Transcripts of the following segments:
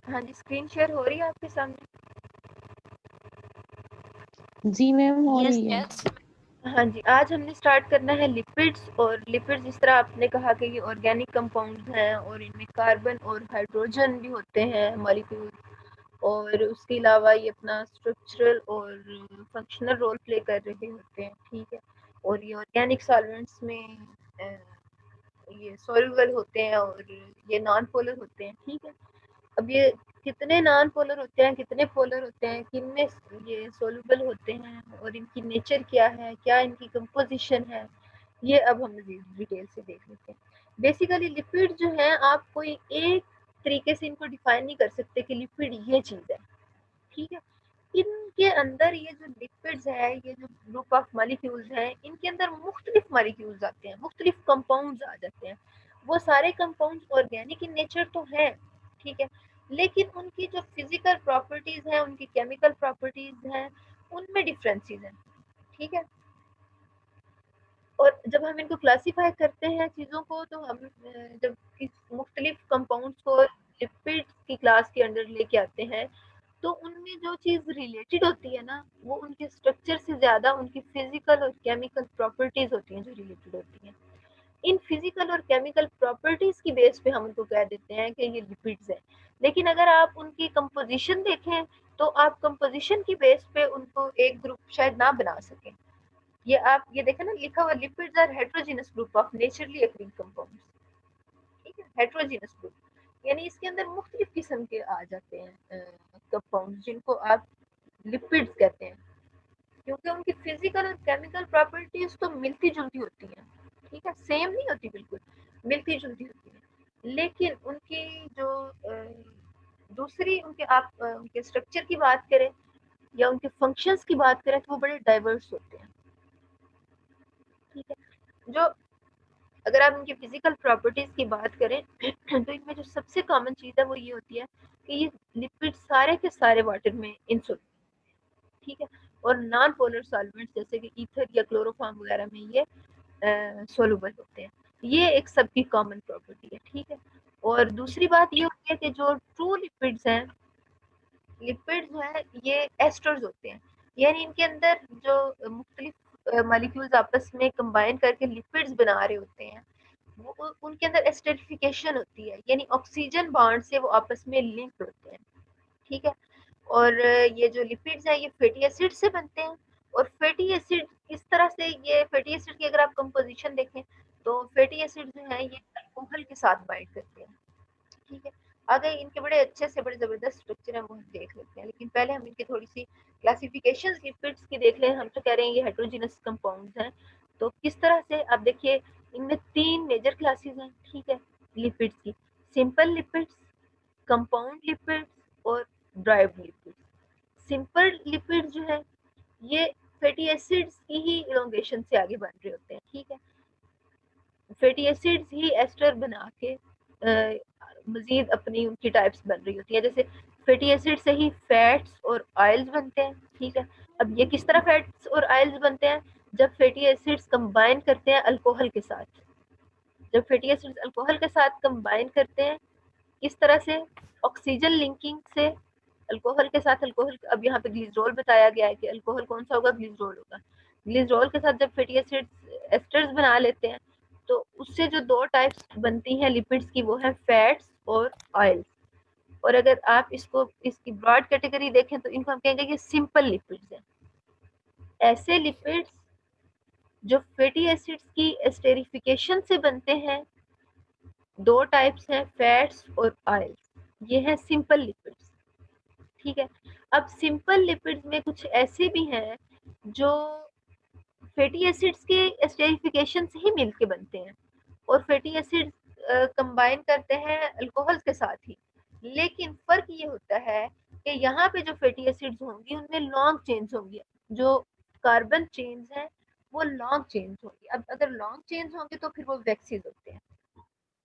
हाँ जी, screen share हो रही है आपके सामने? जी मैम, हो यस रही है। यस। हाँ जी, आज हमने स्टार्ट करना है लिपिड्स। और लिपिड्स जिस तरह आपने कहा कि ये ऑर्गेनिक कंपाउंड्स हैं और इनमें कार्बन और हाइड्रोजन भी होते हैं मॉलिक्यूल, और उसके अलावा ये अपना स्ट्रक्चरल और फंक्शनल रोल प्ले कर रहे होते हैं, ठीक है। और ये ऑर्गेनिक सॉल्वेंट्स में ये सॉल्युबल होते हैं और ये नॉन पोलर होते हैं, ठीक है। अब ये कितने नॉन पोलर होते हैं, कितने पोलर होते हैं, किन में ये सोल्यूबल होते हैं और इनकी नेचर क्या है, क्या इनकी कंपोजिशन है, ये अब हम डिटेल से देख लेते हैं। बेसिकली लिपिड जो है, आप कोई एक तरीके से इनको डिफाइन नहीं कर सकते कि लिपिड ये चीज़ है, ठीक है। इनके अंदर ये जो लिपिड्स है, ये जो ग्रुप ऑफ मॉलिक्यूल्स हैं, इनके अंदर मुख्तलिफ मॉलिक्यूल्स आते हैं, मुख्तलिफ कंपाउंड्स आ जाते हैं। वो सारे कंपाउंड्स ऑर्गेनिक इन नेचर तो हैं, ठीक है, लेकिन उनकी जो फिजिकल प्रॉपर्टीज हैं, उनकी केमिकल प्रॉपर्टीज हैं, उनमें डिफरेंसेस हैं, ठीक है। और जब हम इनको क्लासीफाई करते हैं चीज़ों को, तो हम जब इस मुख्तलिफ कंपाउंड्स को लिपिड की क्लास के अंडर लेके आते हैं, तो उनमें जो चीज़ रिलेटेड होती है ना, वो उनके स्ट्रक्चर से ज़्यादा उनकी फिजिकल और केमिकल प्रॉपर्टीज होती हैं जो रिलेटेड होती हैं। इन फिजिकल और केमिकल प्रॉपर्टीज की बेस पे हम उनको कह देते हैं कि ये लिपिड्स है। लेकिन अगर आप उनकी कंपोजिशन देखें, तो आप कंपोजिशन की बेस पे उनको एक ग्रुप शायद ना बना सकें। ये आप ये देखें ना, लिखा हुआ lipids are heterogeneous group of naturally occurring compounds, ठीक है, हेट्रोजीनस ग्रुप, यानी इसके अंदर मुख्तलिफ किस्म के आ जाते हैं कंपाउंड्स, जिनको आप लिपिड्स कहते हैं, क्योंकि उनकी फिजिकल और केमिकल प्रॉपर्टीज तो मिलती जुलती होती हैं, ठीक है, सेम नहीं होती, बिल्कुल मिलती जुलती होती है। लेकिन उनकी जो दूसरी उनके आप उनके स्ट्रक्चर की बात करें या उनके फंक्शंस की बात करें, तो वो बड़े डाइवर्स होते हैं, ठीक है। जो अगर आप इनकी फिजिकल प्रॉपर्टीज की बात करें तो इनमें जो सबसे कॉमन चीज़ है वो ये होती है कि ये लिपिड सारे के सारे वाटर में इंसोल्यूबल, ठीक है। और नॉन पोलर सॉल्वेंट्स जैसे कि ईथर या क्लोरोफॉर्म वगैरह में ये सोलूबल होते हैं। ये एक सबकी कॉमन प्रॉपर्टी है, ठीक है। और दूसरी बात ये होती है कि जो ट्रू लिपिड्स हैं, लिपिड्स जो है ये एस्टर्स होते हैं, यानी इनके अंदर जो मुख्तलिफ मॉलिक्यूल्स आपस में कंबाइन करके लिपिड्स बना रहे होते हैं, वो उनके अंदर एस्टरिफिकेशन होती है, यानी ऑक्सीजन बॉन्ड से वो आपस में लिंक होते हैं, ठीक है। और ये जो लिपिड्स हैं, ये फैटी एसिड से बनते हैं। और फैटी एसिड इस तरह से, ये फैटी एसिड की अगर आप कंपोजिशन देखें, तो फैटी एसिड जो है ये अल्कोहल के साथ बाइंड करते हैं, ठीक है। आगे इनके बड़े अच्छे से बड़े ज़बरदस्त स्ट्रक्चर है, वो हम देख लेते हैं, लेकिन पहले हम इनकी थोड़ी सी क्लासिफिकेशन लिपिड्स की देख लें। हम तो कह रहे हैं ये हेट्रोजीनस कंपाउंड्स हैं, तो किस तरह से आप देखिए, इनमें 3 मेजर क्लासेस हैं, ठीक है, लिपिड्स की। सिंपल लिपिड्स, कंपाउंड लिपिड्स और ड्राइव्ड लिपिड्स। सिंपल लिपिड जो है, ये फैटी एसिड्स की ही इलोंगेशन से आगे बन रहे होते हैं, ठीक है। फैटी एसिड्स ही एस्टर बना के मजीद अपनी उनकी टाइप्स बन रही होती है। जैसे फैटी एसिड से ही फैट्स और ऑयल्स बनते हैं, ठीक है। अब ये किस तरह फैट्स और ऑयल्स बनते हैं? जब फैटी एसिड्स कंबाइन करते हैं अल्कोहल के साथ। जब फैटी एसिड्स अल्कोहल के साथ कंबाइन करते हैं, किस तरह से? ऑक्सीजन लिंकिंग से। अल्कोहल के साथ अल्कोहल, अब यहाँ पे ग्लिसरॉल बताया गया है कि अल्कोहल कौन सा होगा? ग्लिसरॉल होगा। ग्लिसरॉल के साथ जब फैटी एसिड्स एस्टर्स बना लेते हैं, तो उससे जो 2 टाइप्स बनती हैं लिपिड्स की, वो है फैट्स और ऑयल्स। और अगर आप इसको इसकी ब्रॉड कैटेगरी देखें, तो इनको हम कहेंगे कि सिंपल लिपिड्स हैं। ऐसे लिपिड्स जो फैटी एसिड्स की एस्टेरिफिकेशन से बनते हैं, 2 टाइप्स हैं, फैट्स और ऑयल्स। ये है सिंपल लिपिड्स, ठीक है। अब सिंपल लिपिड्स में कुछ ऐसे भी हैं जो फैटी एसिड्स के एस्टेरिफिकेशन से ही मिलके बनते हैं, और फैटी एसिड कंबाइन करते हैं अल्कोहल के साथ ही। लेकिन फ़र्क ये होता है कि यहाँ पे जो फैटी एसिड्स होंगी, उनमें लॉन्ग चेन्स होंगी। जो कार्बन चेन्स हैं, वो लॉन्ग चेन्स होंगी। अब अगर लॉन्ग चेन्स होंगे, तो फिर वो वैक्सीज होते हैं,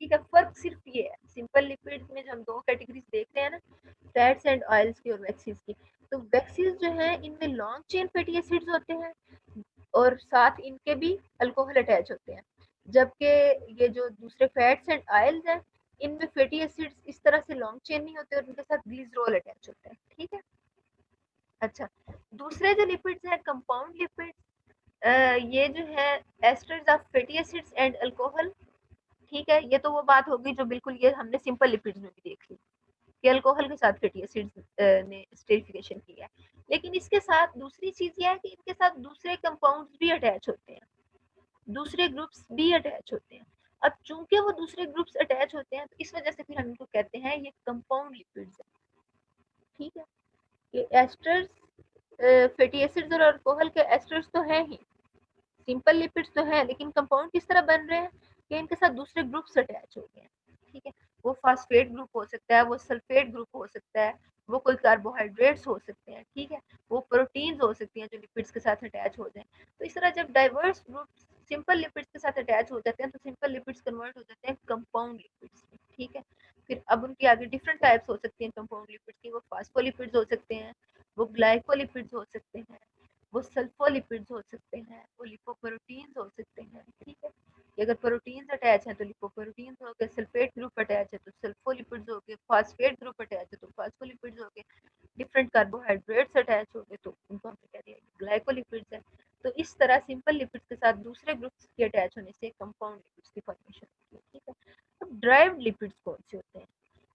ठीक है। फ़र्क सिर्फ ये है, सिंपल लिपिड्स में जो हम 2 कैटेगरीज देख रहे हैं ना, फैट्स एंड ऑयल्स की और वैक्सीज की, तो वैक्सीज जो है, इनमें लॉन्ग चेन फैटी एसिड्स होते हैं और साथ इनके भी अल्कोहल अटैच होते हैं। जबकि ये जो दूसरे फैट्स एंड ऑयल्स हैं, इनमें फैटी एसिड्स इस तरह से लॉन्ग चेन नहीं होते और इनके साथ ग्लिसरॉल अटैच होता है, ठीक है। अच्छा, दूसरे जो लिपिड्स हैं कंपाउंड लिपिड्स, ये जो है asters of fatty acids and alcohol, ठीक है। ये तो वो बात होगी जो बिल्कुल ये हमने सिंपल लिपिड्स में भी देख ली कि अल्कोहल के साथ फैटी एसिड्स ने स्टेरिफिकेशन किया है। लेकिन इसके साथ दूसरी चीज ये है कि इनके साथ दूसरे कंपाउंड्स भी अटैच होते हैं, दूसरे ग्रुप्स भी अटैच होते हैं। अब चूंकि वो दूसरे ग्रुप्स अटैच होते हैं तो इस वजह से फिर हम इनको कहते हैं ये कंपाउंड लिपिड्स है, ठीक है। ये एस्टर्स, फैटी एसिड्स और अल्कोहल के एस्टर्स तो हैं ही, सिंपल लिपिड्स तो है, लेकिन कंपाउंड किस तरह बन रहे हैं कि इनके साथ दूसरे ग्रुप्स अटैच हो गए हैं, ठीक है। वो फास्फेट ग्रुप हो सकता है, वो सल्फेट ग्रुप हो सकता है, वो कोई कार्बोहाइड्रेट्स हो सकते हैं, ठीक है, वो प्रोटीन्स हो सकती हैं जो लिपिड्स के साथ अटैच हो जाएं। तो इस तरह जब डाइवर्स ग्रुप्स सिंपल लिपिड्स के साथ अटैच हो जाते हैं तो सिंपल लिपिड्स कन्वर्ट हो जाते हैं कंपाउंड लिपिड्स में, ठीक है। फिर अब उनकी आगे डिफरेंट टाइप्स हो सकती हैं कंपाउंड लिपिड्स की, वो फास्फोलिपिड्स हो सकते हैं, वो ग्लाइकोलिपिड्स हो सकते हैं, वो सल्फोलिपिड्स हो सकते हैं, वो लिपोप्रोटीन्स हो सकते हैं, ठीक है। ये अगर प्रोटीन्स अटैच हैं तो लिपोप्रोटीन्स हो गए, सल्फेट ग्रुप अटैच है तो सल्फोलिपिड्स हो गए, फास्फेट ग्रुप अटैच है तो फास्फोलिपिड्स हो गए, डिफरेंट कार्बोहाइड्रेट्स अटैच हो गए तो उनको हमने कह दिया ग्लाइकोलिपिड्स है। तो इस तरह सिंपल लिपिड्स के साथ दूसरे ग्रुप्स के अटैच होने से कंपाउंड लिपिड्स की फॉर्मेशन होती है, ठीक है। अब ड्राइव्ड लिपिड्स कौन से होते हैं?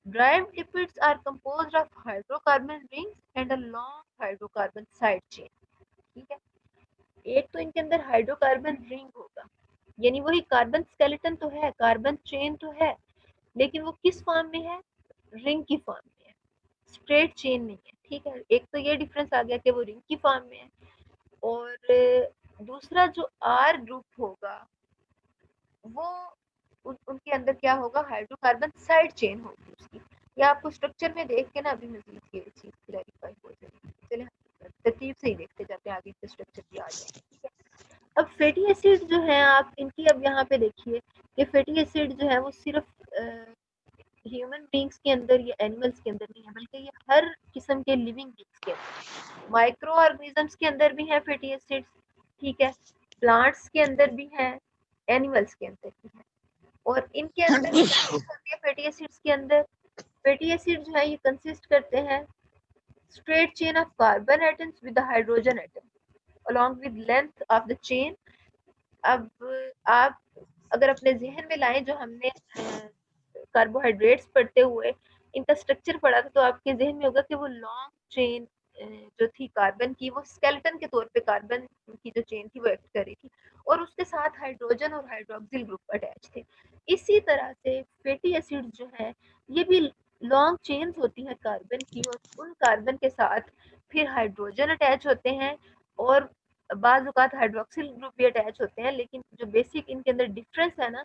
Derived lipids are composed of hydrocarbon rings and a long hydrocarbon side chain, ठीक है। एक तो इनके अंदर हाइड्रोकार्बन रिंग होगा, यानी वही कार्बन स्केलेटन तो है, कार्बन चेन तो है, लेकिन वो किस फॉर्म में है? रिंग की फॉर्म में है, स्ट्रेट चेन नहीं है, ठीक है। एक तो ये डिफरेंस आ गया कि वो रिंग की फॉर्म में है। और दूसरा जो आर ग्रुप होगा वो उनके अंदर क्या होगा? हाइड्रोकार्बन साइड चेन होगी उसकी। ये आपको स्ट्रक्चर में देख के ना अभी मजीद ये चीज क्लैरिफाई हो जाएगी। चलिए तरतीब से ही देखते जाते हैं, आगे के स्ट्रक्चर भी आ जाएंगे, ठीक है। अब फैटी एसिड जो है आप इनकी अब यहाँ पे देखिए कि फैटी एसिड जो है वो सिर्फ ह्यूमन बींग्स के अंदर या एनिमल्स के अंदर नहीं है, बल्कि ये हर किस्म के लिविंग बींग्स के अंदर, माइक्रो ऑर्गेनिजम्स के अंदर भी है फैटी एसिड्स, ठीक है, प्लांट्स के अंदर भी है, एनिमल्स के अंदर भी है। और इनके अंदर होती है फैटी एसिड्स के अंदर, फैटी एसिड जो है ये कंसिस्ट करते हैं straight chain of carbon atoms with the hydrogen atom along with length of the chain। अब आप अगर अपने जहन में लाएं जो हमने कार्बोहाइड्रेट्स पढ़ते हुए इनका स्ट्रक्चर पढ़ा था, तो आपके जहन में होगा कि वो लॉन्ग चेन जो थी कार्बन की, वो स्केलेटन के तौर पे कार्बन की जो चेन थी वो एक्ट कर रही थी, और उसके साथ हाइड्रोजन और हाइड्रोक्सिल ग्रुप अटैच थे। इसी तरह से फैटी एसिड जो है ये भी लॉन्ग चेन्स होती है कार्बन की, और उन कार्बन के साथ फिर हाइड्रोजन अटैच होते हैं और बाज़ औक़ात हाइड्रोक्सिल ग्रुप भी अटैच होते हैं। लेकिन जो बेसिक इनके अंदर डिफरेंस है ना,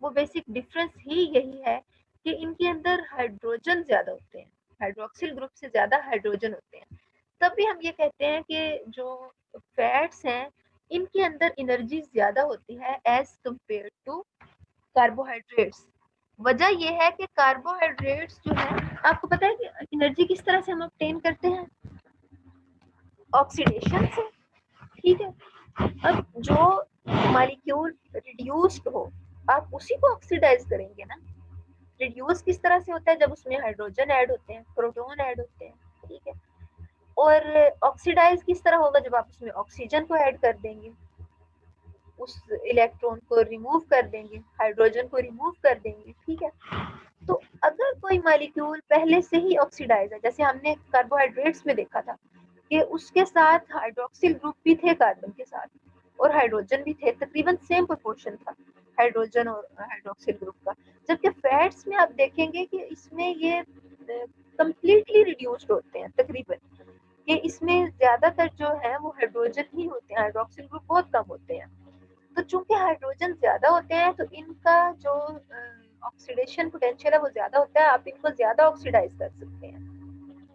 वो बेसिक डिफरेंस ही यही है कि इनके अंदर हाइड्रोजन ज़्यादा होते हैं, हाइड्रोक्सिल ग्रुप से ज़्यादा हाइड्रोजन होते हैं। तब भी हम ये कहते हैं कि जो फैट्स हैं इनके अंदर एनर्जी ज़्यादा होती है एज कंपेयर टू कार्बोहाइड्रेट्स। वजह ये है कि कार्बोहाइड्रेट्स जो है, आपको पता है कि एनर्जी किस तरह से हम ऑब्टेन करते हैं? ऑक्सीडेशन से, ठीक है। अब जो मॉलिक्यूल रिड्यूस्ड हो आप उसी को ऑक्सीडाइज करेंगे ना। रिड्यूस किस तरह से होता है? जब उसमें हाइड्रोजन ऐड होते हैं, प्रोटॉन ऐड होते हैं, ठीक है। और ऑक्सीडाइज किस तरह होगा? जब आप उसमें ऑक्सीजन को ऐड कर देंगे, उस इलेक्ट्रॉन को रिमूव कर देंगे, हाइड्रोजन को रिमूव कर देंगे, ठीक है। तो अगर कोई मॉलिक्यूल पहले से ही ऑक्सीडाइज है, जैसे हमने कार्बोहाइड्रेट्स में देखा था कि उसके साथ हाइड्रोक्सिल ग्रुप भी थे कार्बन के साथ, और हाइड्रोजन भी थे, तकरीबन सेम प्रोपोर्शन था हाइड्रोजन और हाइड्रोक्सिल ग्रुप का। जबकि फैट्स में आप देखेंगे कि इसमें ये कंप्लीटली रिड्यूस्ड होते हैं तकरीबन, कि इसमें ज्यादातर जो है वो हाइड्रोजन ही होते हैं, हाइड्रोक्सिल ग्रुप बहुत कम होते हैं। तो चूंकि हाइड्रोजन ज्यादा होते हैं तो इनका जो ऑक्सीडेशन पोटेंशियल है वो ज्यादा होता है, आप इनको ज्यादा ऑक्सीडाइज कर सकते हैं,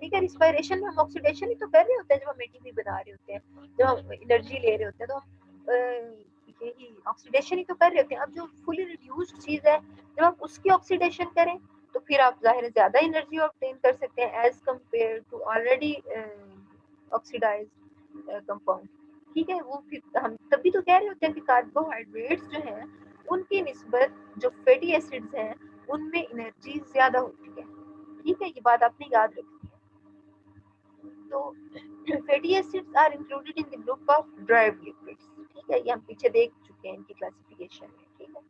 ठीक है। रिस्पायरेशन में हम ऑक्सीडेशन ही तो कर रहे होते हैं, जब हम एटीपी बना रहे होते हैं, जब हम एनर्जी ले रहे होते हैं, तो हम यही ऑक्सीडेशन ही तो कर रहे होते हैं। अब जो फुली रिड्यूस्ड चीज है, जब आप उसकी ऑक्सीडेशन करें तो फिर आप जाहिर है ज्यादा एनर्जी ऑब्टेन कर सकते हैं as compare to already oxidized compound, ठीक है। वो फिर हम तभी तो कह रहे होते हैं कि कार्बोहाइड्रेट्स जो हैं उनकी निस्बत जो फैटी एसिड्स हैं उनमें एनर्जी ज्यादा होती है। ठीक है, ये बात आपने याद रखनी है। तो fatty acids are included in the group of derived lipids. ठीक है, ये हम पीछे देख चुके हैं इनकी क्लासिफिकेशन में। ठीक है,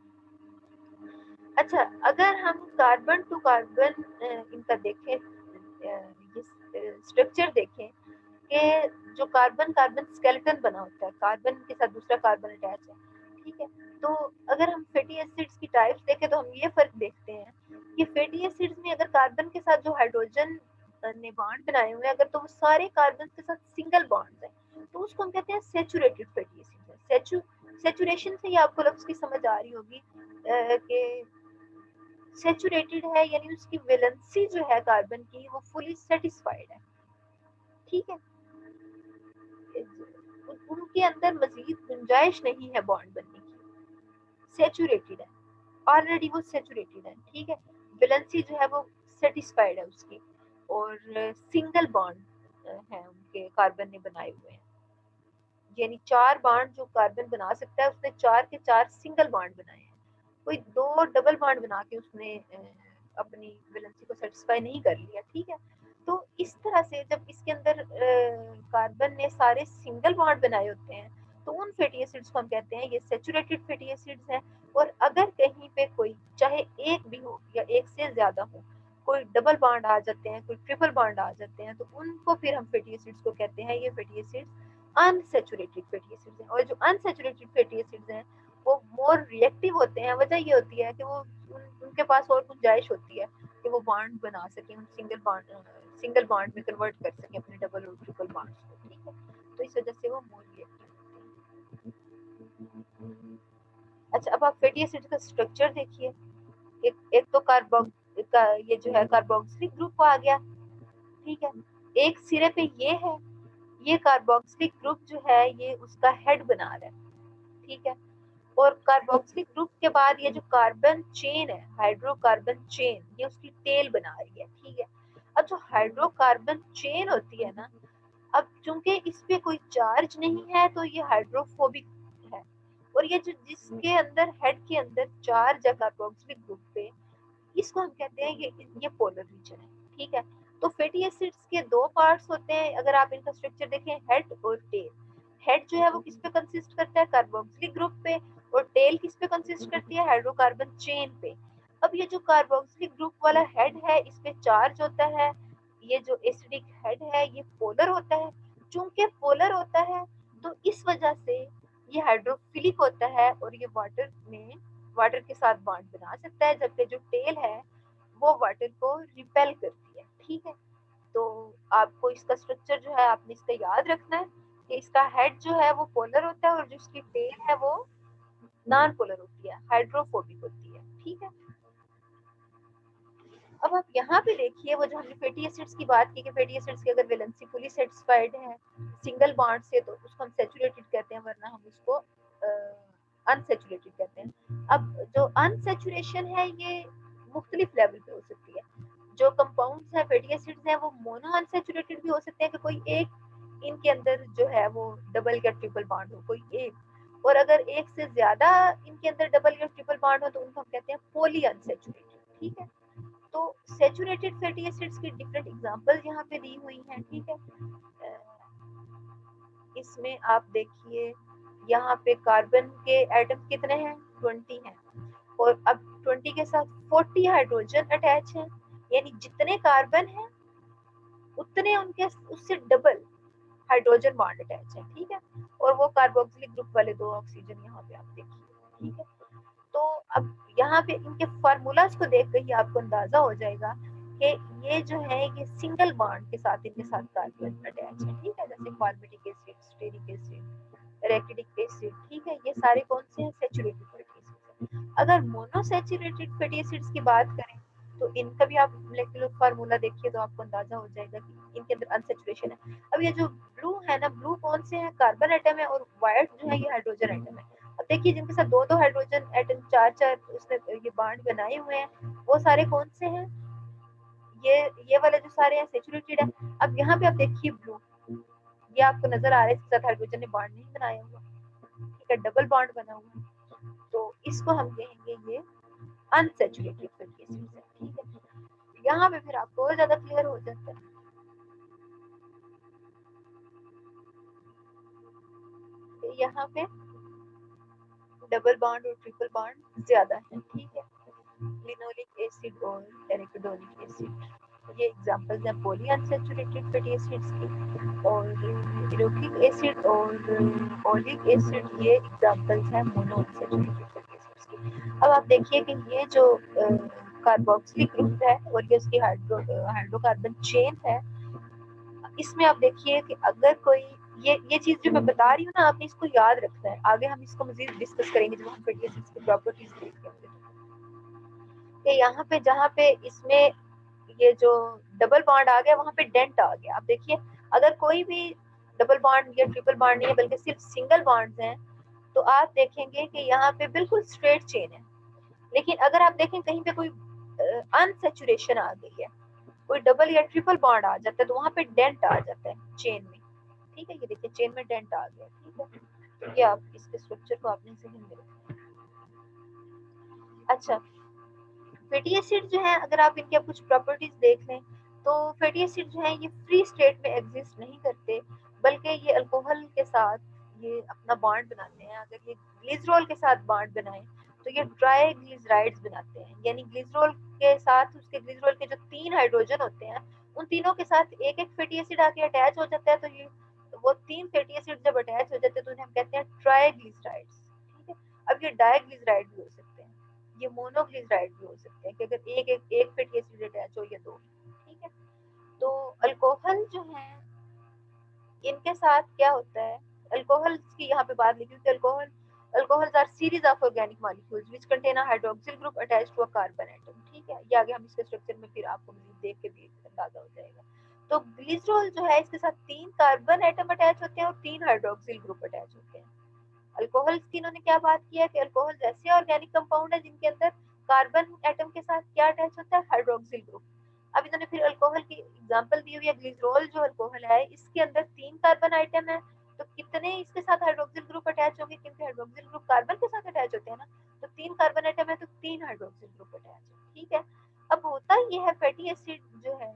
अच्छा, अगर हम कार्बन टू कार्बन इनका देखें, स्ट्रक्चर देखें कि जो कार्बन कार्बन स्केलेटन बना होता है, कार्बन के साथ दूसरा कार्बन अटैच है। ठीक है, तो अगर हम फैटी एसिड्स की टाइप्स देखें तो हम ये फर्क देखते हैं कि फैटी एसिड्स में अगर कार्बन के साथ जो हाइड्रोजन ने बॉन्ड बनाए हुए हैं, अगर तो वो सारे कार्बन के साथ सिंगल बॉन्ड है, तो उसको हम कहते हैं सैचुरेटेड फैटी एसिड। सैचुरेशन से ही आपको लफ्ज की समझ आ रही होगी कि सैचुरेटेड है, यानी उसकी वैलेंसी जो है कार्बन की वो फुली सेटिस्फाइड है। ठीक है, उनके अंदर मजीद गुंजाइश नहीं है बॉन्ड बनने की, सैचुरेटेड है, ऑलरेडी वो सैचुरेटेड है। ठीक है, वैलेंसी जो है वो सेटिस्फाइड है उसकी, और सिंगल बॉन्ड है उनके कार्बन ने बनाए हुए हैं, यानी 4 बॉन्ड जो कार्बन बना सकता है उसने 4 के 4 सिंगल बॉन्ड बनाए हैं। कोई 2 डबल बॉन्ड बना के उसने अपनी वैलेंसी को सेटिस्फाई नहीं कर लिया। ठीक है, तो इस तरह से जब इसके अंदर कार्बन ने सारे सिंगल बॉन्ड बनाए होते हैं तो उन फैटी एसिड्स को हम कहते हैं ये सैचुरेटेड फैटी एसिड्स हैं। और अगर कहीं पे कोई चाहे एक भी हो या एक से ज्यादा हो, कोई डबल बॉन्ड आ जाते हैं, कोई ट्रिपल बॉन्ड आ जाते हैं, तो उनको फिर हम फैटी एसिड्स को कहते हैं ये fatty acids unsaturated fatty acids हैं। और जो अनसैचुरेटेड फैटी एसिड्स हैं वो मोर रिएक्टिव होते हैं। वजह ये होती है कि वो उनके पास और गुंजाइश होती है कि वो बॉन्ड बना सकें, उन सिंगल बॉन्ड में कन्वर्ट कर सकें अपने डबल और ट्रिपल बॉन्ड्स को। ठीक है, तो इस वजह से वो मोर रिएक्टिव होते हैं। अच्छा, अब आप फैटी एसिड का स्ट्रक्चर देखिए। एक तो कार्बोक्स का ये जो है कार्बोक्सिलिक ग्रुप आ गया। ठीक है, एक सिरे पे ये कार्बोक्सिलिक ग्रुप जो है ये उसका हेड बना रहा है। ठीक है, और कार्बोक्सिलिक ग्रुप के बाद ये जो कार्बन चेन है, हाइड्रोकार्बन चेन, ये उसकी टेल बना रही है। ठीक है, अब जो हाइड्रोकार्बन चेन होती है ना, अब चूंकि इस पे कोई चार्ज नहीं है तो ये हाइड्रोफोबिक है, और ये जो जिसके अंदर हेड के अंदर चार्ज है कार्बोक्सिलिक ग्रुप पे, इसको हम कहते हैं ये पोलर रीजन है। ठीक है, तो फैटी एसिड्स के 2 पार्ट्स होते हैं। अगर आप इनका स्ट्रक्चर देखें, हेड और टेल। हेड जो है वो किस पे कंसिस्ट करता है, कार्बोक्सिलिक ग्रुप पे, और टेल किस पे कंसिस्ट करती है, हाइड्रोकार्बन चेन पे। अब ये जो कार्बोक्सिलिक ग्रुप वाला हेड है इस पे चार्ज होता है, ये जो एसिडिक हेड है ये पोलर होता है। चूंकि पोलर होता है तो इस वजह से ये हाइड्रोफिलिक होता है और ये वाटर के साथ बॉन्ड बना सकता है, जबकि जो टेल है वो वाटर को रिपेल करती है। ठीक है, तो आपको इसका स्ट्रक्चर जो है आपने इसका याद रखना है कि इसका हेड जो है वो पोलर होता है और जो इसकी टेल है वो नॉन पोलर होती है, हाइड्रोफोबिक होती है। ठीक है, अब आप यहाँ पे देखिए वो जो हमने फैटी एसिड्स की बात की कि फैटी एसिड्स की अगर वैलेंसी फुली सेटिस्फाइड है सिंगल बॉन्ड से तो उसको हम सैचुरेटेड कहते हैं, वरना हम उसको अनसैचुरेटेड कहते हैं। अब जो अनसैचुरेशन है ये मुख्तलिफ लेवल पे हो सकती है। जो कंपाउंड्स हैं फैटी एसिड्स हैं वो मोनो अनसैचुरेटेड भी हो सकते हैं कि कोई एक इनके अंदर जो है वो डबल या ट्रिपल बॉन्ड हो, कोई एक। और अगर एक से ज्यादा इनके अंदर डबल या ट्रिपल बॉन्ड हो तो उनको हम कहते हैं पॉली अनसैचुरेटेड। ठीक है, तो सैचुरेटेड फैटी एसिड्स की डिफरेंट एग्जांपल्स यहाँ पे दी हुई हैं। ठीक है, इसमें आप देखिए यहाँ पे कार्बन के एटम कितने हैं, 20 हैं, और अब 20 के साथ 40 हाइड्रोजन अटैच हैं, यानी जितने कार्बन हैं उतने उनके उससे डबल हाइड्रोजन बॉन्ड अटैच है। ठीक है, और वो कार्बोक्सिलिक ग्रुप वाले 2 ऑक्सीजन यहाँ पे आप देखिए। ठीक है, तो अब यहाँ पे इनके फार्मूलाज को देख कर ही आपको अंदाजा हो जाएगा कि ये जो है ये सिंगल बॉन्ड के साथ इनके साथ कार्बन अटैच है। ठीक है, जैसे फॉर्मेटिक एसिड, स्टेरिक एसिड, रैकिडिक एसिड। ठीक है, ये सारे कौन से हैं, सैचुरेटेड फैटी एसिड्स। अगर मोनोसैचुरेटेड फैटी एसिड्स की बात करें तो इनका भी आप मोलेक्युलर फार्मूला देखिए तो आपको अंदाजा हो जाएगा कि इनके अंदर अनसैचुरेशन है। अब ये जो ब्लू है ना, ब्लू कौन से हैं, कार्बन एटम है, और व्हाइट जो है ये हाइड्रोजन एटम है। अब देखिए जिनके साथ 2-2 हाइड्रोजन एटम 4-4 उसने ये बॉन्ड बनाए हुए हैं वो सारे कौन से हैं, ये वाले जो सारे हैं सैचुरेटेड है। अब यहाँ पे आप देखिए ब्लू, ये आपको नजर आ रहा है इसके साथ हाइड्रोजन ने बॉन्ड नहीं बनाया हुआ। ठीक है, डबल बॉन्ड बना हुआ है, तो इसको हम कहेंगे ये अनसैचुरेटेड फैटी एसिड्स है, ठीक है। यहाँ पे फिर आपको और ज्यादा क्लियर हो जाता है। यहाँ पे डबल बॉन्ड और ट्रिपल बॉन्ड ज्यादा है, ठीक है। लिनोलिक एसिड और एराकिडोनिक एसिड, ये एग्जांपल्स हैं पॉली अनसैचुरेटेड फैटी एसिड्स की। और इरोक्लिक एसिड और ओलिक एसिड, ये एग्जांपल्स हैं मोनो अनसैचुरेटेड फैटी एसिड्स की। अब आप देखिए कि ये जो कार्बोक्सिलिक ग्रुप है और ये उसकी हाइड्रोकार्बन चेन है, इसमें आप देखिए कि अगर कोई ये चीज जो मैं बता रही हूँ ना, आपने इसको याद रखना है। आगे हम इसको मजीद डिस्कस करेंगे जब हम फैटी एसिड्स की प्रॉपर्टीज देखेंगे। कि यहाँ पे जहाँ पे इसमें ये जो डबल बॉन्ड आ गया वहाँ पे डेंट आ गया। आप देखिए अगर कोई भी डबल बॉन्ड या ट्रिपल बॉन्ड नहीं है बल्कि सिर्फ सिंगल बॉन्ड्स हैं, तो आप देखेंगे कि यहाँ पे बिल्कुल स्ट्रेट चेन है। लेकिन अगर आप देखें कहीं पे कोई अनसैचुरेशन आ गई है, कोई डबल या ट्रिपल बॉन्ड आ जाता है, तो वहाँ पे डेंट आ जाता है चेन में, ठीक है। ये देखिए चेन में डेंट आ गया, ठीक है। ये आप इसके स्ट्रक्चर को आपने ज़हन में रखना। अच्छा, फैटी एसिड जो है अगर आप इनके कुछ प्रॉपर्टीज देख लें, तो फैटी एसिड जो है ये फ्री स्टेट में एग्जिस्ट नहीं करते, बल्कि ये अल्कोहल के साथ ये अपना बॉन्ड बनाते हैं। अगर ये ग्लिसरॉल के साथ बॉन्ड बनाएं तो ये ट्राई ग्लिसराइड्स बनाते हैं, यानी ग्लिसरॉल के साथ उसके ग्लिसरॉल के जो 3 हाइड्रोजन होते हैं, उन तीनों के साथ एक एक फैटी एसिड आके अटैच हो जाता है। तो ये वो 3 फैटी एसिड जब अटैच हो जाते हैं तो उन्हें हम कहते हैं ट्राई ग्लिसराइड्स, ठीक है। अब ये डाइग्लिसराइड भी हो सकते हैं, ये मोनोग्लिसराइड भी हो सकते हैं कि अगर एक फैटी एसिड अटैच हो या 2, ठीक है। तो अल्कोहल जो है इनके साथ क्या होता है, अल्कोहल की यहाँ पे बात लिखी है। Alcohols are series of organic molecules which contain a hydroxyl group attached to a carbon atom, ठीक है। ये आगे हम इसके स्ट्रक्चर में फिर आपको मजीद देख के भी अंदाजा हो जाएगा। तो ग्लिसरॉल जो है इसके साथ 3 कार्बन एटम अटैच होते हैं और 3 हाइड्रोक्सिल ग्रुप अटैच होते हैं। अल्कोहल्स की इन्होंने क्या बात की है कि अल्कोहल ऐसे ऑर्गेनिक कंपाउंड है जिनके अंदर कार्बन एटम के साथ क्या अटैच होता है, हाइड्रोक्सिल ग्रुप। अब इन्होंने फिर अल्कोहल की एग्जांपल दी हुई है, ग्लिसरॉल जो अल्कोहल है इसके अंदर 3 कार्बन आइटम है, तो कितने इसके साथ हाइड्रोक्सिल ग्रुप अटैच होंगे, क्योंकि हाइड्रोक्सिल ग्रुप कार्बन के साथ अटैच होते हैं ना, तो 3 कार्बन आइटम है तो 3 हाइड्रोक्सिल ग्रुप अटैच है, ठीक है। अब होता ये है फैटी एसिड जो है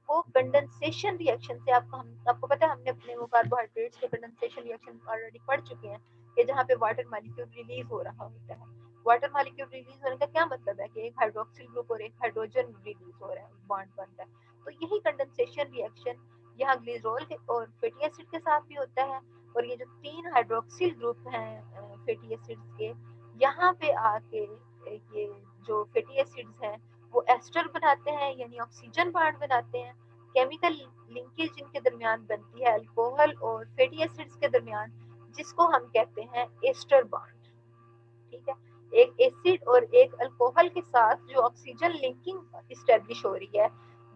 वो कंडेंसेशन रिएक्शन से, आपको पता है हमने अपने वो कार्बोहाइड्रेट्स के कंडेंसेशन रिएक्शन ऑलरेडी पढ़ चुके हैं कि जहाँ पे वाटर मॉलिक्यूल रिलीज हो रहा होता है। वाटर मॉलिक्यूल रिलीज होने का क्या मतलब है कि एक हाइड्रोक्सिल ग्रुप और एक हाइड्रोजन रिलीज हो रहा है, बॉन्ड बन रहा है। तो यही कंडेंसेशन रिएक्शन यहाँ ग्लिसरॉल के और फैटी एसिड के साथ भी होता है। और ये जो 3 हाइड्रोक्सिल ग्रुप हैं फैटी एसिड्स के, यहाँ पे आके ये जो फैटी एसिड्स हैं वो एस्टर बनाते हैं, यानी ऑक्सीजन बॉन्ड बनाते हैं। केमिकल लिंकेज इनके दरमियान बनती है अल्कोहल और फैटी एसिड्स के दरमियान, जिसको हम कहते हैं एस्टर बॉन्ड, ठीक है। एक एसिड और एक अल्कोहल के साथ जो ऑक्सीजन लिंकिंग इस्टेब्लिश हो रही है,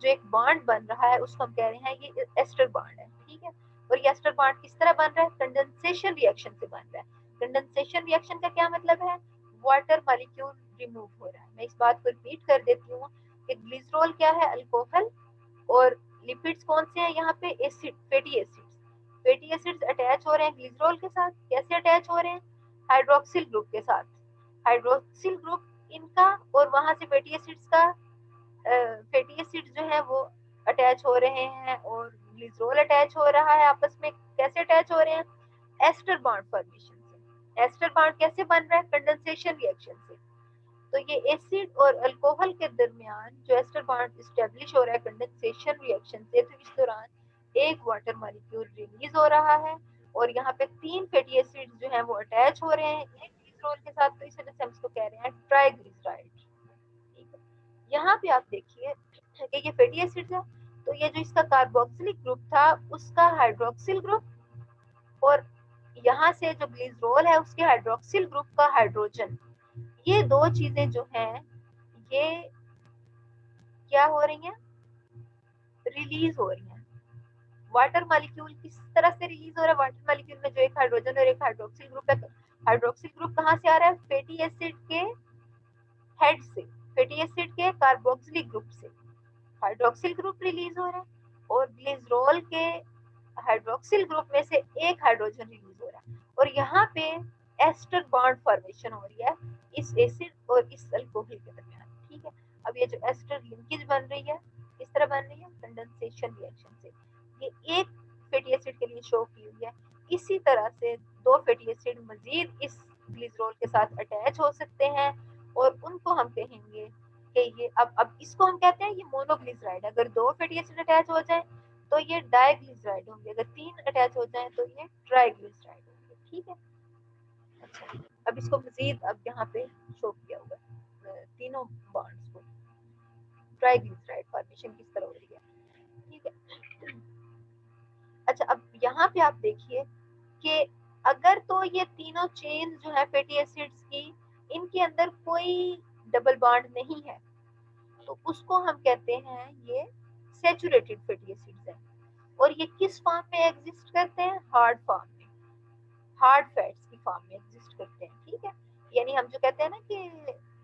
जो एक बॉन्ड बन रहा है, उसको हम कह रहे हैं ये एस्टर बॉन्ड है, ठीक है। और ये एस्टर बॉन्ड किस तरह बन रहा है, कंडेंसेशन रिएक्शन से बन रहा है। कंडेंसेशन रिएक्शन का क्या मतलब है, वाटर मॉलिक्यूल रिमूव हो रहा है। मैं इस बात को रिपीट कर देती हूँ कि ग्लिसरॉल क्या है, अल्कोहल, और लिपिड्स कौन से हैं यहाँ पे, acid, fatty acids. Fatty acids attach हो रहे हैं ग्लिसरॉल के साथ, कैसे अटैच हो रहे हैं, हाइड्रोक्सिल ग्रुप के साथ। हाइड्रोक्सिल ग्रुप इनका और वहां से फैटी एसिड्स का, फैटी एसिड जो है वो अटैच हो रहे हैं और ग्लिसरॉल अटैच हो रहा है आपस में। कैसे अटैच हो रहे हैं, एस्टर बॉन्ड फॉर्मेशन से। एस्टर बॉन्ड कैसे बन रहा है, कंडेंसेशन रिएक्शन से। तो ये एसिड और अल्कोहल के दरमियान जो एस्टर बॉन्ड एस्टेब्लिश हो रहा है कंडेंसेशन रिएक्शन से, तो इस दौरान एक वाटर मॉलिक्यूल रिलीज हो रहा है और यहाँ पे 3 फैटी एसिड जो हैं वो अटैच हो रहे हैं एक ग्लिसरॉल के साथ, तो इस वजह से हम इसको कह रहे हैं ट्राइग्लिसराइड, ठीक है। यहाँ पे आप देखिए कि ये फैटी एसिड है, तो ये जो इसका कार्बोक्सिलिक ग्रुप था उसका हाइड्रोक्सिल ग्रुप, और यहाँ से जो ग्लिसरॉल है उसके हाइड्रोक्सिल ग्रुप का हाइड्रोजन, ये दो चीजें जो हैं ये क्या हो रही हैं, रिलीज हो रही हैं। वाटर मॉलिक्यूल किस तरह से रिलीज हो रहा है, वाटर मॉलिक्यूल में जो एक हाइड्रोजन और एक हाइड्रोक्सिल ग्रुप है, हाइड्रोक्सिल ग्रुप कहाँ से आ रहा है, फैटी एसिड के हेड से, फैटी एसिड के कार्बोक्सिलिक ग्रुप से हाइड्रोक्सिल ग्रुप रिलीज हो रहा है, और ग्लिसरॉल के हाइड्रोक्सिल ग्रुप में से एक हाइड्रोजन रिलीज हो रहा है, और यहाँ पे एस्टर बॉन्ड फॉर्मेशन हो रही है इस एसिड और इस अल्कोहल के दरमियान, ठीक है। अब ये जो एस्टर लिंकेज बन रही है किस तरह बन रही है, कंडेंसेशन रिएक्शन से। ये एक फैटी एसिड के लिए शो की हुई है। इसी तरह से दो फैटी एसिड मजीद इस ग्लिसरॉल के साथ अटैच हो सकते हैं और उनको हम कहेंगे कि ये अब इसको हम कहते हैं ये मोनोग्लिसराइड। अगर दो फैटी एसिड अटैच हो जाए तो ये डाइग्लिसराइड होंगे, अगर तीन अटैच हो जाए तो ये ट्राइग्लिसराइड होंगे, ठीक है। अच्छा, अब इसको मजीद अब यहाँ पे शो किया होगा तीनों बॉन्ड्स को, ट्राइग्लिसराइड फॉर्मेशन किस तरह हो रही है, ठीक है। अच्छा, अब यहाँ पे आप देखिए कि अगर तो ये तीनों चेन जो है फैटी एसिड्स की, इनके अंदर कोई डबल बॉन्ड नहीं है तो उसको हम कहते हैं ये सैचुरेटेड फैटी एसिड्स है। और ये किस फॉर्म में एग्जिस्ट करते हैं, हार्ड फॉर्म में, हार्ड फैट्स की फॉर्म में एग्जिस्ट करते हैं, ठीक है। यानी हम जो कहते हैं ना कि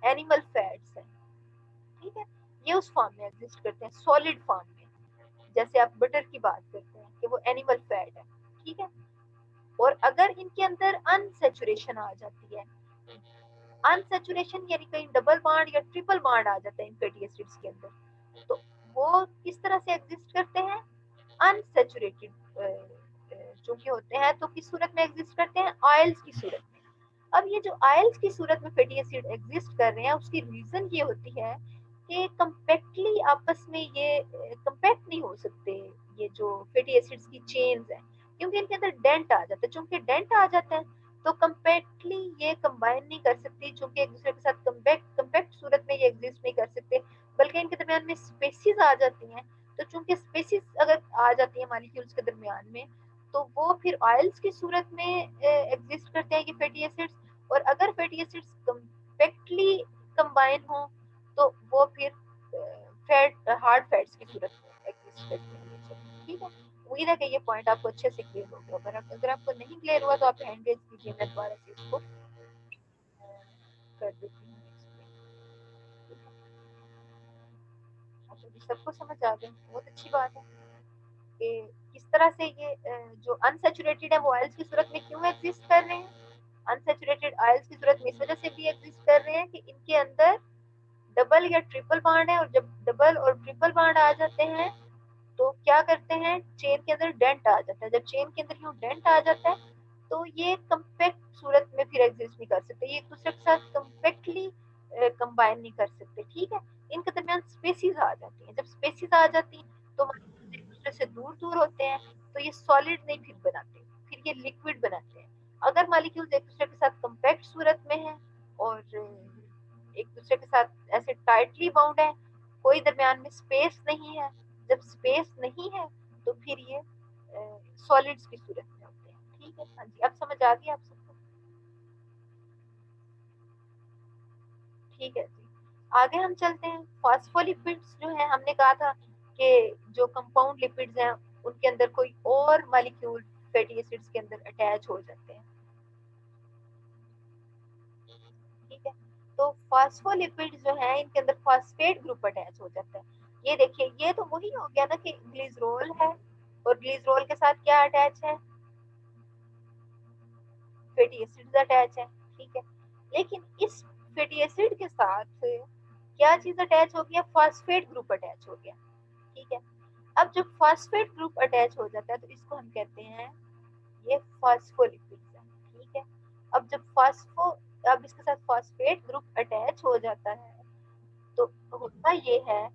एनिमल फैट्स है, ठीक है, ये उस फॉर्म में एग्जिस्ट करते हैं, सॉलिड फॉर्म में। जैसे आप बटर की बात करते हैं कि वो एनिमल फैट है, ठीक है। और अगर इनके अंदर अनसैचुरेशन आ जाती है, अनसैचुरेशन यानी कहीं डबल बॉन्ड या ट्रिपल बॉन्ड आ जाता है इन फैटी एसिड्स के अंदर, तो वो किस तरह से एग्जिस्ट करते हैं, अनसैचुरेटेड जो कि होते हैं तो किस सूरत में एग्जिस्ट करते हैं, ऑयल्स की सूरत में। अब ये जो ऑयल्स की सूरत में फैटी एसिड एग्जिस्ट कर रहे हैं उसकी रीजन ये होती है कि कंपैक्टली आपस में ये कंपैक्ट नहीं हो सकते, ये जो फैटी एसिड्स की चेन्स हैं, क्योंकि इनके अंदर डेंट आ जाता है। चूंकि डेंट आ जाते हैं तो कंपैक्टली ये कंबाइन नहीं कर सकती, चूंकि एक दूसरे के साथ कंपैक्ट सूरत में ये एग्जिस्ट नहीं कर सकते, बल्कि इनके दरमियान में स्पेसिस आ जाती हैं। तो चूंकि स्पेसिस अगर आ जाती है मॉलिक्यूल्स के दरमियान में तो वो फिर ऑयल्स की सूरत में एग्जिस्ट करते हैं ये फैटी एसिड्स। और अगर फैटी एसिड्स कंपैक्टली कंबाइन हो तो वो फिर फैट हार्ड फैट्स की सूरत में एग्जिस्ट करते हैं, ठीक है। उम्मीद है कि ये पॉइंट आपको अच्छे से क्लियर हो गया। अगर आपको नहीं क्लियर हुआ तो आप हैंड रेज कीजिए, मैं दोबारा से इसको कर देती हूँ explain। अच्छा जी, सबको समझ आ गया, बहुत अच्छी बात है कि किस तरह से ये जो अनसैचुरेटेड है वो ऑयल्स की सूरत में क्यों एग्जिस्ट कर रहे हैं। अनसैचुरेटेड ऑयल्स की सूरत में इस वजह से भी एग्जिस्ट कर रहे हैं कि इनके अंदर डबल या ट्रिपल बॉन्ड है, और जब डबल और ट्रिपल बॉन्ड आ जाते हैं तो क्या करते हैं, चेन के अंदर डेंट आ जाता है। जब चेन के अंदर यूं डेंट आ जाता है तो ये कंपैक्ट सूरत में फिर एग्जिस्ट नहीं कर सकते, ये एक दूसरे के साथ कंपैक्टली कंबाइन नहीं कर सकते, ठीक है। इनके दरमियान स्पेसिस आ जाती हैं, जब स्पेसिस आ जाती हैं तो एक दूसरे से दूर दूर होते हैं तो ये सॉलिड नहीं फिर बनाते, फिर ये लिक्विड बनाते हैं। अगर मॉलिक्यूल्स एक दूसरे के साथ कंपैक्ट सूरत में है और एक दूसरे के साथ ऐसे टाइटली बाउंड है, कोई दरमियान में स्पेस नहीं है, जब स्पेस नहीं है तो फिर ये सॉलिड्स की सूरत में होते हैं, ठीक है। हाँ जी, अब समझ आ गई आप सबको, ठीक है जी। आगे हम चलते हैं, फॉस्फोलिपिड्स जो है हमने कहा था कि जो कंपाउंड लिपिड्स हैं उनके अंदर कोई और मॉलिक्यूल फैटी एसिड्स के अंदर अटैच हो जाते हैं, ठीक है। तो फॉस्फोलिपिड्स जो है इनके अंदर फॉस्फेट ग्रुप अटैच हो जाता है। ये देखिए, ये तो वही हो गया ना कि ग्लिसरॉल है और ग्लिसरॉल के साथ क्या अटैच है, फैटी एसिड्स अटैच है, ठीक है। लेकिन इस फैटी एसिड के साथ क्या चीज अटैच हो गया, फॉस्फेट ग्रुप अटैच हो गया, ठीक है। अब जब फॉस्फेट ग्रुप अटैच हो जाता है तो इसको हम कहते हैं ये फॉस्फोलिपिड्स है, ठीक है। अब जब अब इसके साथ फॉस्फेट ग्रुप अटैच हो जाता है तो होता ये है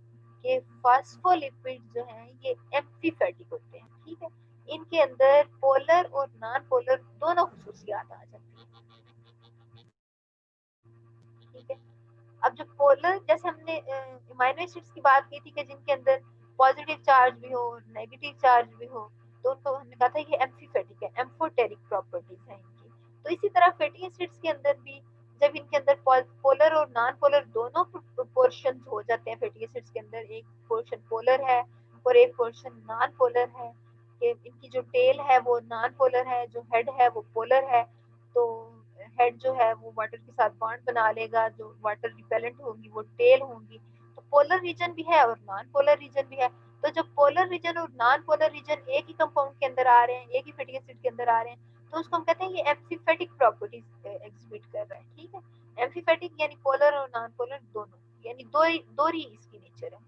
कि फॉस्फोलिपिड जो हैं ये एम्फीफैटिक होते हैं, ठीक है। इनके अंदर पोलर और नॉन पोलर दोनों खुसूसियात आ जाती हैं, ठीक है। अब जो पोलर, जैसे हमने अमाइनो एसिड्स की बात की थी कि जिनके अंदर पॉजिटिव चार्ज भी हो और नेगेटिव चार्ज भी हो, तो उनको हमने कहा था ये एम्फीफैटिक है, एम्फोटेरिक प्रॉपर्टीज हैं इनकी। तो इसी तरह फैटी एसिड्स के अंदर भी जब इनके अंदर पोलर और नॉन पोलर दोनों पोर्शन हो जाते हैं फैटी एसिड्स के अंदर, एक पोर्शन पोलर है और एक पोर्शन नॉन पोलर है, कि इनकी जो टेल है वो नॉन पोलर है, जो हेड है वो पोलर है। तो हेड जो है वो वाटर के साथ बॉन्ड बना लेगा, जो वाटर रिपेलेंट होगी वो टेल होंगी। तो पोलर रीजन भी है और नॉन पोलर रीजन भी है। तो जब पोलर रीजन और नॉन पोलर रीजन एक ही कंपाउंड के अंदर आ रहे हैं, एक ही फैटी एसिड के अंदर आ रहे हैं, तो उसको हम कहते हैं ये एम्फीफेटिक प्रॉपर्टीज एग्जिबिट कर रहा है, ठीक है। एम्फीफेटिक यानी पोलर और नॉन पोलर दोनों, यानी दो ही इसकी नेचर है,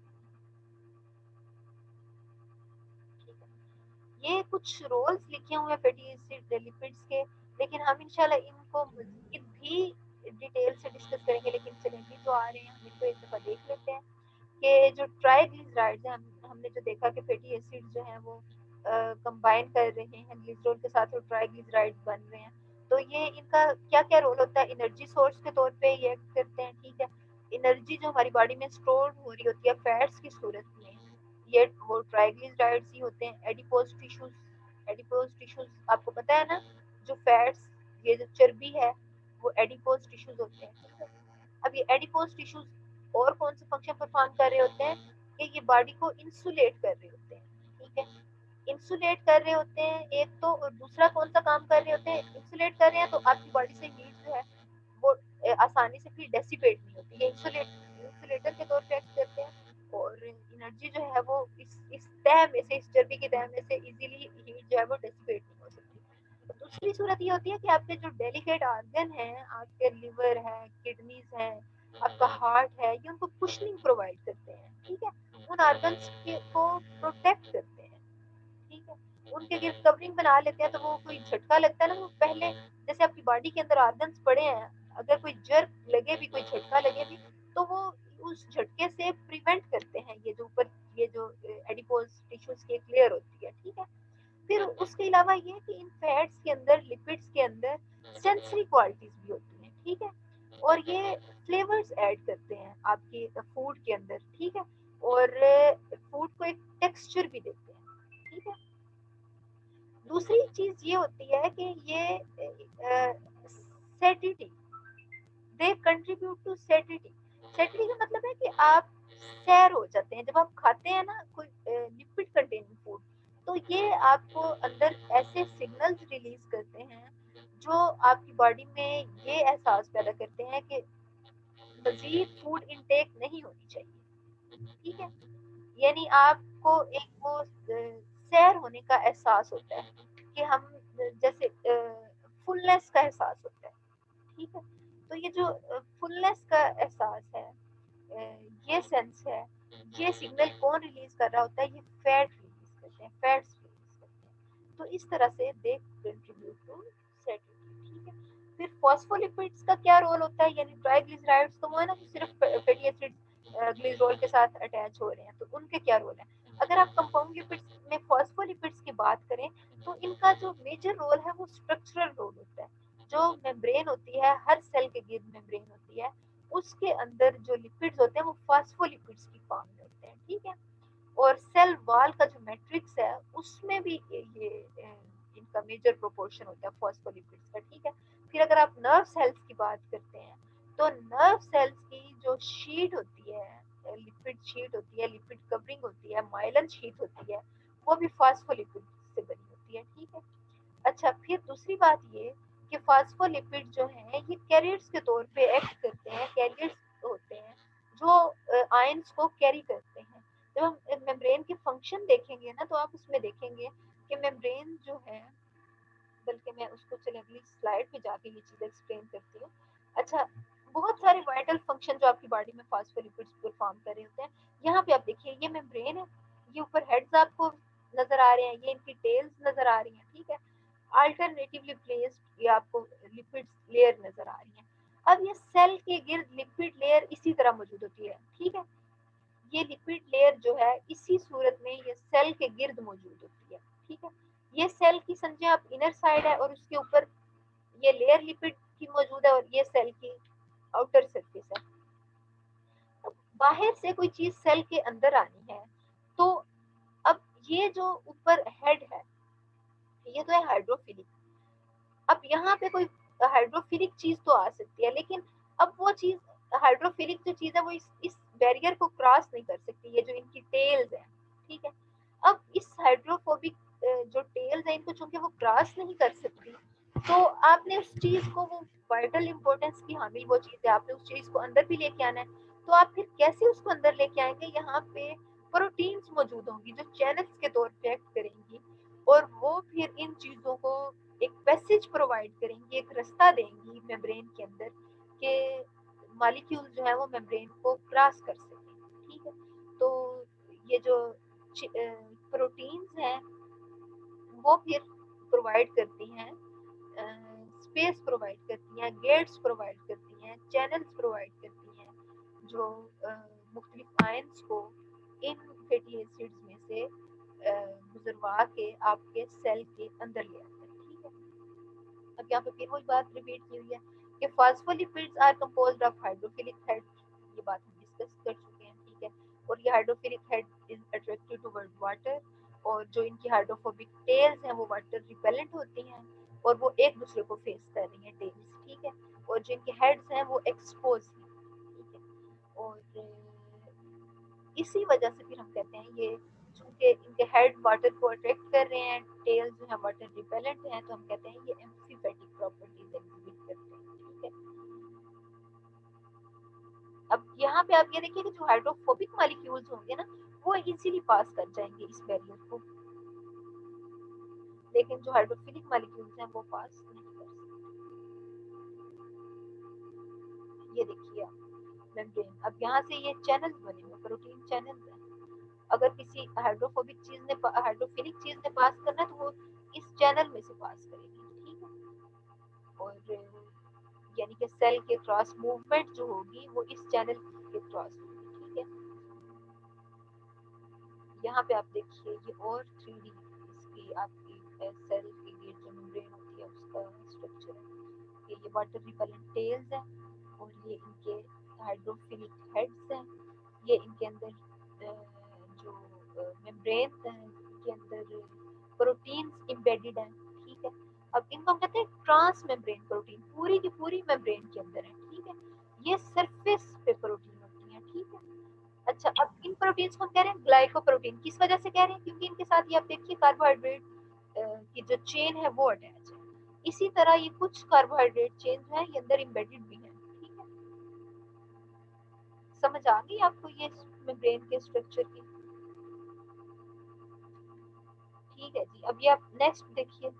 ठीक है। ये कुछ रोल्स लिखे हुए हैं फैटी एसिड लिपिड्स के, लेकिन हम इंशाल्लाह इनको मजीद भी डिटेल से डिस्कस करेंगे, लेकिन चलें भी तो आ रहे हैं, हम इनको एक दफा देख लेते हैं कि जो ट्राइग्लिसराइड्स हैं, हमने जो देखा कि फैटी एसिड जो है वो कंबाइन कर रहे हैं ग्लिसरॉल के साथ और ट्राइग्लिसराइड्स बन रहे हैं, तो ये इनका क्या क्या रोल होता है, एनर्जी सोर्स के तौर पे ये एक्ट करते हैं, ठीक है। एनर्जी जो हमारी बॉडी में स्टोर हो रही होती है फैट्स की सूरत में, ये वो ट्राइग्लिसराइड्स ही होते हैं। एडिपोज टिश्यूज आपको पता है ना, जो फैट्स, ये जो चर्बी है वो एडिपोज टिश्यूज होते हैं, ठीक है। अब ये एडिपोज टिश्यूज और कौन से फंक्शन परफॉर्म कर रहे होते हैं कि ये बॉडी को इंसुलेट कर रहे होते हैं, ठीक है। इंसुलेट कर रहे होते हैं एक तो, और दूसरा कौन सा काम कर रहे होते हैं, इंसुलेट कर रहे हैं तो आपकी बॉडी से हीट जो है वो आसानी से फिर डेसिपेट नहीं होती, ये इंसुलेटर के तौर पे एक्ट करते हैं, और एनर्जी जो है वो इस तह में से, इस चर्बी की तह में से इजीली हीट जो है वो डेसिपेट नहीं हो सकती। तो दूसरी सूरत ये होती है कि आपके जो डेलिकेट ऑर्गन है, आपके लिवर है, किडनीज है, आपका हार्ट है, ये उनको कुशनिंग प्रोवाइड करते हैं, ठीक है। उन ऑर्गन्स को प्रोटेक्ट करते हैं, ठीक है। उनके गिर कवरिंग बना लेते हैं, तो वो कोई झटका लगता है ना, वो पहले जैसे आपकी बॉडी के अंदर ऑर्गन्स पड़े हैं, अगर कोई जर्क लगे भी, कोई झटका लगे भी, तो वो उस झटके से प्रिवेंट करते हैं, ये जो ऊपर ये जो एडिपोज टिश्यूज की एक लेयर होती है, ठीक है। फिर उसके अलावा ये कि इन फैट्स के अंदर, लिपिड्स के अंदर सेंसरी क्वालिटीज भी होती हैं, ठीक है, और ये फ्लेवर्स ऐड करते हैं आपके फूड के अंदर, ठीक है, और फूड को एक टेक्सचर भी देते हैं, ठीक है। दूसरी चीज ये होती है कि ये सेटिटी, दे कंट्रीब्यूट टू सेटिटी। सेटिटी का मतलब है कि आप सैर हो जाते हैं जब आप खाते हैं ना कोई लिपिड कंटेनिंग फूड, तो ये आपको अंदर ऐसे सिग्नल्स रिलीज करते हैं जो आपकी बॉडी में ये एहसास पैदा करते हैं कि मजीद फूड इनटेक नहीं होनी चाहिए, ठीक है। यानी आपको एक वो सैर होने का एहसास होता है कि हम जैसे फुलनेस का एहसास होता है, ठीक है। तो ये जो फुलनेस का एहसास है, ये सेंस है, ये सिग्नल कौन रिलीज कर रहा होता है, ये फैट रिलीज करते हैं, फैट्स रिलीज करते हैं। तो इस तरह से दे कंट्रीब्यूट टू सेटिंग, ठीक है। फिर फॉस्फोलिपिड्स का क्या रोल होता है, यानी ट्राइग्लिसराइड्स तो वो है ना जो सिर्फ फैटी एसिड ग्लिसरॉल के साथ अटैच हो रहे हैं, तो उनके क्या रोल है। अगर आप कंपाउंड लिपिड्स में फॉस्फोलिपिड्स की बात करें, तो इनका जो मेजर रोल है वो स्ट्रक्चरल रोल होता है। जो मेम्ब्रेन होती है, हर सेल के गिर्द मेम्ब्रेन होती है, उसके अंदर जो लिपिड्स होते हैं वो फॉस्फोलिपिड्स की फॉर्म में होते हैं, ठीक है। और सेल वॉल का जो मैट्रिक्स है उसमें भी ये इनका मेजर प्रोपोर्शन होता है फॉस्फोलिपिड्स का, ठीक है। फिर अगर आप नर्व सेल्स की बात करते हैं, तो नर्व सेल्स की जो शीट होती है, लिपिड शीट होती है, लिपिड कवरिंग होती है, माइलिन शीट होती है, वो भी फॉस्फोलिपिड से बनी होती है, ठीक है। अच्छा, फिर दूसरी बात ये कि फॉस्फोलिपिड जो हैं ये कैरियर्स के तौर पे एक्ट करते हैं, कैरियर्स होते हैं जो आयंस को कैरी करते हैं। जब हम मेम्ब्रेन के फंक्शन देखेंगे ना, तो आप उसमें देखेंगे कि मेम्ब्रेन जो है, बल्कि मैं उसको चले अगली स्लाइड पे जाके ये चीज़ एक्सप्लेन करती हूँ। अच्छा, बहुत सारे वाइटल फंक्शन जो आपकी बॉडी में फॉस्फोलिपिड्स परफॉर्म कर रहे होते हैं, यहाँ पे आप देखिए ये मेम्ब्रेन है, ये ऊपर हेड्स आपको नजर आ रहे हैं, ये इनकी टेल्स नजर आ रही हैं, ठीक है। अल्टरनेटिवली प्लेस्ड ये आपको लिपिड लेयर नजर आ रही है। अब ये सेल के गिर्द लिपिड लेयर इसी तरह मौजूद होती है, ठीक है। ये लिपिड लेयर जो है इसी सूरत में ये सेल के गिर्द मौजूद होती है, ठीक है। ये सेल की समझे आप इनर साइड है, और उसके ऊपर ये लेयर लिपिड की मौजूद है, और ये सेल की आउटर सरफेस है। अब बाहर से कोई चीज सेल के अंदर आनी है, तो अब ये जो ऊपर हेड है, ये तो है हाइड्रोफिलिक। अब यहाँ पे कोई हाइड्रोफिलिक चीज तो आ सकती है, लेकिन अब वो चीज, हाइड्रोफिलिक जो चीज है वो इस बैरियर को क्रॉस नहीं कर सकती, ये जो इनकी टेल्स है, ठीक है। अब इस हाइड्रोफोबिक जो टेल्स है, इनको चूंकि वो क्रॉस नहीं कर सकती, तो आपने उस चीज को, वो वाइटल इंपॉर्टेंस की हामिल वो चीज है, आपने उस चीज को अंदर भी लेके आना है। तो आप फिर कैसे उसको अंदर लेके आएंगे, यहाँ पे प्रोटीन्स मौजूद होंगी जो चैनल्स के तौर पे एक्ट करेंगी, और वो फिर इन चीजों को एक पैसेज प्रोवाइड करेंगी, एक रास्ता देंगी मेम्ब्रेन के अंदर कि मॉलिक्यूल जो है वो मेम्ब्रेन को क्रॉस कर सके। ठीक है, तो ये जो प्रोटीन्स हैं वो फिर प्रोवाइड करती हैं, स्पेस प्रोवाइड करती हैं, गेट्स प्रोवाइड करती हैं, चैनल्स प्रोवाइड करती हैं, जो मुख्तलिफ आयंस को इन फैटी एसिड्स में से गुजरवा के आपके सेल के अंदर ले आते हैं। ठीक है, अब यहाँ पे फिर वही बात रिपीट की हुई है कि phospholipids are composed of hydrophilic head, ये बात हम डिस्कस कर चुके हैं। ठीक है, और ये hydrophilic head is attracted toward water, और जो इनकी हाइड्रोफोबिक टेल्स हैं वो वाटर रिपेलेंट होती हैं और वो एक दूसरे को फेस कर रही हैं टेल्स। ठीक है, और जो इनके हेड्स हैं वो एक्सपोज हैं। ठीक है, और इसी वजह से फिर हम कहते हैं ये चूंकि इनके हेड वाटर को अट्रैक्ट कर रहे हैं, टेल्स जो है वाटर रिपेलेंट हैं, तो हम कहते हैं ये एम्फीफेटिक प्रॉपर्टीज एग्जिबिट करते हैं। ठीक है, अब यहाँ पे आप ये देखिए कि जो हाइड्रोफोबिक मॉलिक्यूल्स होंगे ना वो इजीली पास कर जाएंगे इस बैरियर को, लेकिन जो हाइड्रोफिलिक मॉलिक्यूल्स हैं वो पास नहीं कर सकते। ये देखिए आप मेम्ब्रेन, अब यहाँ से ये चैनल बने हुए प्रोटीन चैनल हैं, अगर किसी हाइड्रोफोबिक चीज ने हाइड्रोफिलिक चीज ने पास करना है तो वो इस चैनल में से पास करेगी। ठीक है, और यानी कि सेल के क्रॉस मूवमेंट जो होगी वो इस चैनल के क्रॉस होगी। ठीक है, यहाँ पे आप देखिए ये और 3D इसकी आपकी सेल की गेट जो मेम्ब्रेन होती है उसका स्ट्रक्चर है कि ये वाटर रिपेलेंट टेल्स है और ये इनके हाइड्रोफिलिक हेड्स हैं, ये इनके अंदर जो मेम्ब्रेन के अंदर प्रोटीन्स एम्बेडेड हैं। ठीक है, अब इनको हम कहते हैं ट्रांस मेम्ब्रेन प्रोटीन, पूरी की पूरी मेम्ब्रेन के अंदर है। ठीक है, ये सरफेस पे प्रोटीन होती है। ठीक है, अच्छा अब इन प्रोटीन्स को हम कह रहे हैं ग्लाइकोप्रोटीन, किस वजह से कह रहे हैं, क्योंकि इनके साथ ये आप देखिए कार्बोहाइड्रेट की जो चेन है वो अटैच है। इसी तरह ये कुछ कार्बोहाइड्रेट चेन जो है ये अंदर एम्बेडेड भी है। ठीक है, समझ आ गई आपको ये मेम्ब्रेन के स्ट्रक्चर की। ठीक है जी, अब ये आप नेक्स्ट देखिए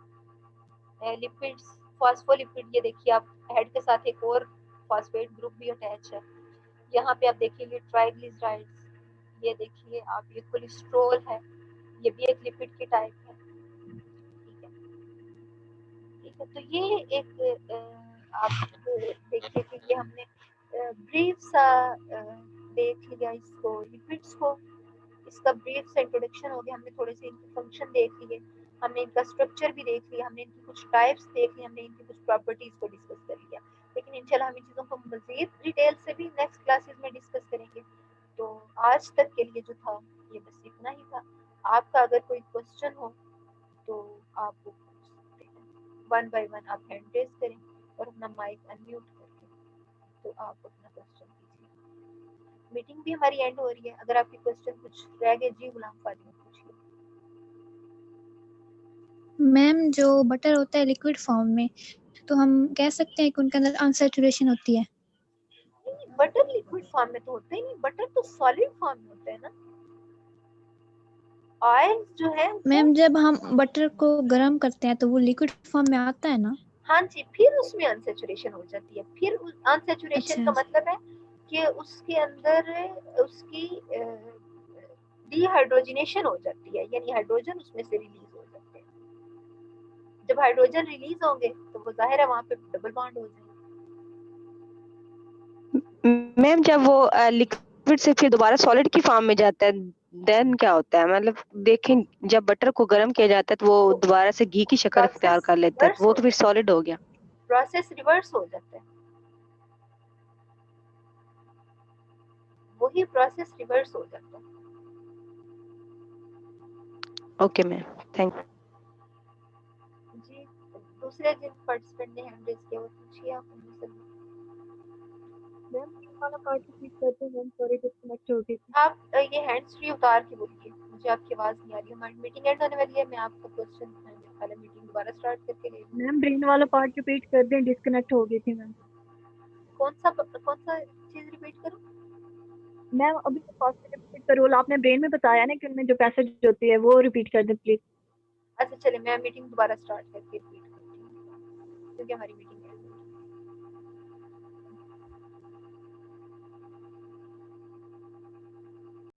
लिपिड्स, फॉस्फोलिपिड, ये देखिए आप हेड के साथ एक और फॉस्फेट ग्रुप भी अटैच है। यहाँ पे आप देखिए ट्राइग्लिसराइड्स, ये देखिए आप ये कोलेस्ट्रॉल है, ये भी एक लिपिड की टाइप है। ठीक है, ठीक है, तो ये एक आप देखिए कि ये हमने ब्रीफ सा देख लिया इसको, लिपिड्स को, इसका ब्रीफ सा इंट्रोडक्शन हो गया, हमने थोड़े से इनके फंक्शन देख लिए, हमने इनका स्ट्रक्चर भी देख लिया, हमने इनकी कुछ टाइप्स देख ली, हमने इनकी कुछ प्रॉपर्टीज को डिस्कस कर लिया, लेकिन इंशाल्लाह हम इन चीज़ों को मज़ीद डिटेल से भी नेक्स्ट क्लासेस में डिस्कस करेंगे। तो आज तक के लिए जो था ये बस इतना ही था। आपका अगर कोई क्वेश्चन हो तो आप वो पूछ सकते हैं, वन बाय वन आप हैंड रेज करें और अपना माइक अनम्यूट करके तो आप अपना क्वेश्चन कीजिए। मीटिंग भी हमारी एंड हो रही है, अगर आपके क्वेश्चन कुछ रह गए जी गुलाम फातिमा पूछिए। मैम जो बटर होता है लिक्विड फॉर्म में, तो हम कह सकते हैं कि उनके अंदर अनसैचुरेशन होती है। नहीं, बटर लिक्विड फॉर्म में तो होता ही नहीं, बटर तो सॉलिड फॉर्म में होता है ना। ऑयल जो है वो, मैम जब हम बटर को गर्म करते हैं तो वो लिक्विड फॉर्म में आता है ना। हाँ जी, फिर उसमें अनसेचुरेशन हो जाती है। फिर अनसेचुरेशन अच्छा। का मतलब है कि उसके अंदर उसकी डिहाइड्रोजनेशन हो जाती है, यानी हाइड्रोजन उसमें से रिलीज हो जाते हैं। जब हाइड्रोजन रिलीज होंगे तो वो जाहिर है वहां पे डबल बॉन्ड हो जाएंगे। मैम जब वो लिक्विड से फिर दोबारा सॉलिड की फॉर्म में जाता है देन क्या होता है, मतलब देखें जब बटर को गर्म किया जाता है तो वो दोबारा से घी की शक्ल इख्तियार कर लेता है, वो तो फिर सॉलिड हो गया। प्रोसेस रिवर्स हो जाता है, वही प्रोसेस रिवर्स हो जाता है। Okay ma'am, thank you. जी, दूसरे जिन पार्टिसिपेंट ने हैंड रेज किया वो पूछिए आप उनसे। मैम वाला पार्ट रिपीट करते हैं, मैम सॉरी डिस्कनेक्ट हो गई थी। आप ये हैंड्स फ्री उतार के बोलिए, मुझे आपकी आवाज नहीं आ रही है। हमारी मीटिंग एंड होने वाली है, मैं आपका क्वेश्चन पहले मीटिंग दोबारा स्टार्ट करके ले लूँ। मैम ब्रेन वाला पार्ट रिपीट कर दें, डिस्कनेक्ट हो गई थी मैम। कौन सा चीज रिपीट करूँ? मैम अभी तो फर्स्ट रिपीट का रोल आपने ब्रेन में बताया ना कि उनमें जो पैसेज होती है वो रिपीट कर दें प्लीज। अच्छा चलिए, मैं मीटिंग दोबारा स्टार्ट करके रिपीट करती हूँ। क्योंकि हमारी मीटिंग